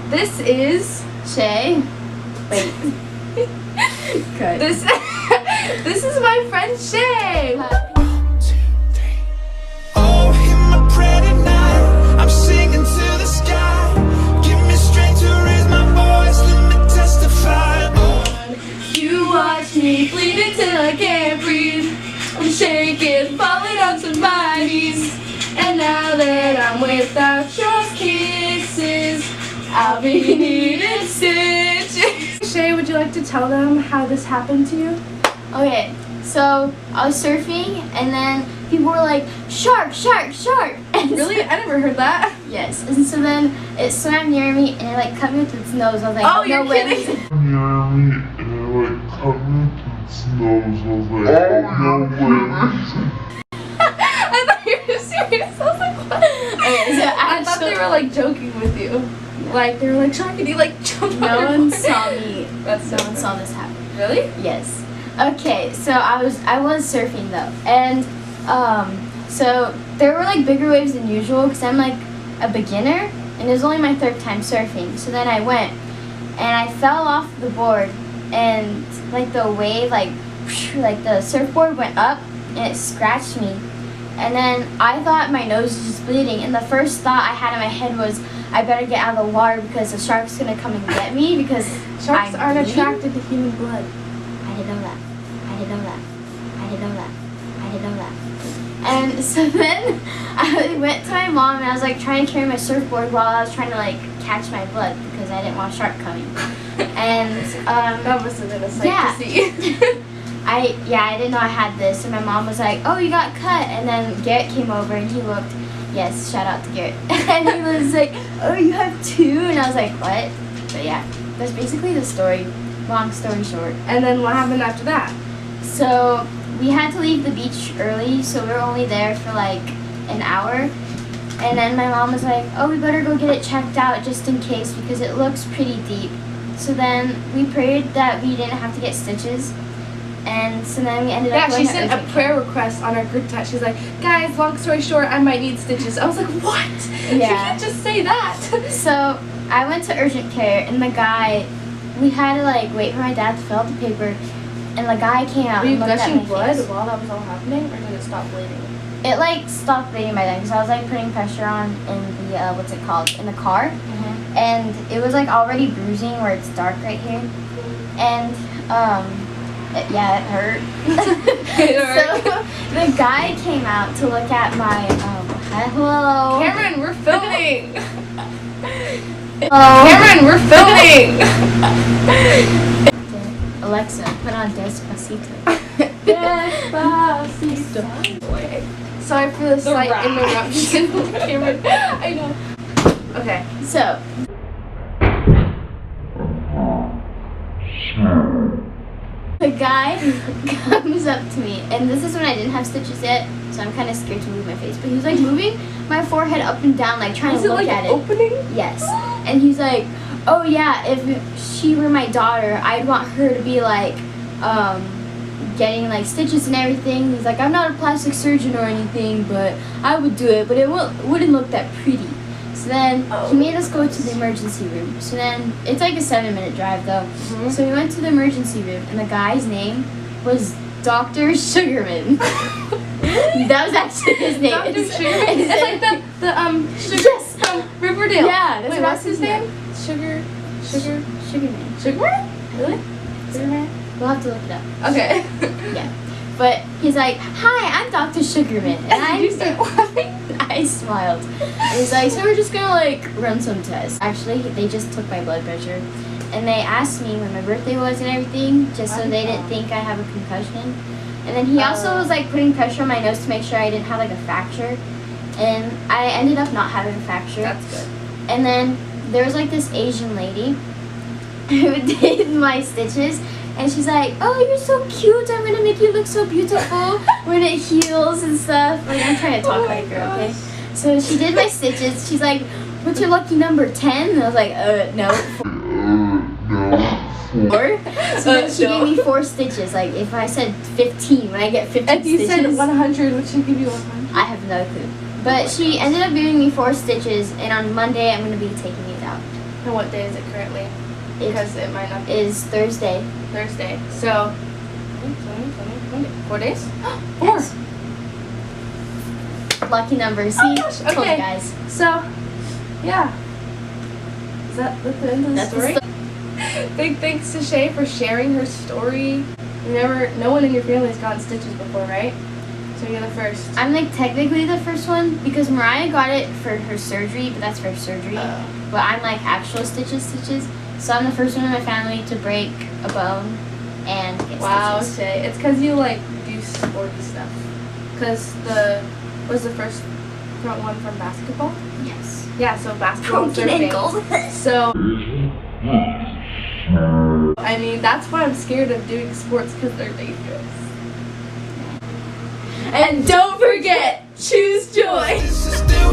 This is Shay. Wait. good. This is my friend Shay. Oh, hear my prayer tonight. I'm singing to the sky. Give me strength to raise my voice. Let me testify. You watch me bleed until I can't breathe. I'm shaking, falling onto my knees. And now that I'm without your kisses, I'll be needing stitches. Shay, would you like to tell them how this happened to you? Okay, so I was surfing and then people were like, shark, shark, shark. And Really? I never heard that. Yes, and so then it swam near me and it like cut me with its nose. I was like, Oh, no you're way. kidding. Near me and it like cut me with its nose. I was like, oh no way. I thought you were serious. I was like, what? Okay, so I thought they were like joking with you. Like they were like, shark, and you like jumped no on your one board. saw me. That's so No one funny. saw this happen. Really? Yes. Okay, so I was surfing though, and so there were like bigger waves than usual because I'm like a beginner and it was only my third time surfing. So then I went and I fell off the board and like the wave like the surfboard went up and it scratched me. And then I thought my nose was just bleeding, and the first thought I had in my head was I better get out of the water because the shark's gonna come and get me because Sharks I'm aren't bleeding. attracted to human blood. I didn't know that. I didn't know that. I didn't know that. I didn't know that. And so then I went to my mom and I was like trying to carry my surfboard while I was trying to like catch my blood because I didn't want a shark coming. And That must have been a sight yeah. to see. I didn't know I had this, and my mom was like, oh, you got cut. And then Garrett came over and he looked. Yes, shout out to Garrett. And he was like, oh, you have two? And I was like, what? But yeah, that's basically the story. Long story short. And then what happened after that? So we had to leave the beach early, so we were only there for like an hour. And then my mom was like, oh, we better go get it checked out just in case because it looks pretty deep. So then we prayed that we didn't have to get stitches. And so then we ended up Yeah, going she to sent a urgent prayer care. request on our group chat. She's like, guys, long story short, I might need stitches. I was like, what? You Yeah. can't just say that. So I went to urgent care, and the guy, we had to like wait for my dad to fill out the paper, and the guy came out Were you and looked at gushing my blood face. while that was all happening, or did it stop bleeding? It like stopped bleeding by then because I was like putting pressure on in the what's it called, in the car, and it was like already bruising where it's dark right here, and it hurt. It hurt. So the guy came out to look at my hello. Cameron, we're filming. Hello. Cameron, we're filming. Alexa, put on Despacito. Despacito. Sorry for the slight rat. interruption, Cameron. I know. Okay. So the guy comes up to me, and this is when I didn't have stitches yet, so I'm kind of scared to move my face. But he was like moving my forehead up and down, like trying Is to it look like at it. opening? Yes. And he's like, oh yeah, if she were my daughter, I'd want her to be like, getting like stitches and everything. He's like, I'm not a plastic surgeon or anything, but I would do it, but it wouldn't look that pretty. So then he made us go to the emergency room. So then it's like a 7-minute drive though. So we went to the emergency room, and the guy's name was Dr. Sugarman. That was actually his name. Dr. Sugarman? It's like the sugar Yes. from Riverdale. Yeah, that's Wait, what what's his name? Sugarman? Sugarman. Really? Sugarman. We'll have to look it up. Okay. Yeah. But he's like, hi, I'm Dr. Sugarman. And Did you start laughing? I smiled. And he's like, so we're just gonna like run some tests. Actually, they just took my blood pressure. And they asked me when my birthday was and everything, just so they didn't think I have a concussion. And then he also was like putting pressure on my nose to make sure I didn't have like a fracture. And I ended up not having a fracture. That's good. And then there was like this Asian lady who did my stitches. And she's like, oh, you're so cute. I'm going to make you look so beautiful when it heals and stuff. Like, I'm trying to talk like her, okay? So she did my stitches. She's like, what's your lucky number, 10? And I was like, no, 4. So then she gave me 4 stitches. Like, if I said 15, when I get 15 If you stitches. said 100, would she give you 100? I have no clue. But she ended up giving me 4 stitches. And on Monday, I'm going to be taking it out. And what day is it currently? Because it might not be Is Thursday. Thursday. So 4 days? 4. Yes. Lucky number. See, Oh gosh, told you okay. guys. So, yeah. Is that the end of the That's the story? Big thanks to Shay for sharing her story. No one in your family has gotten stitches before, right? So you're the first. I'm like technically the first one because Mariah got it for her surgery, but that's for surgery. But I'm like actual stitches. So I'm the first one in my family to break a bone and get Wow, stitches. Shay. It's because you like do sporty stuff. Because was the first front one from basketball? Yes. Yeah, so basketball and Broken surfing. ankles. So, I mean, that's why I'm scared of doing sports because they're dangerous. And don't forget, choose joy. This is still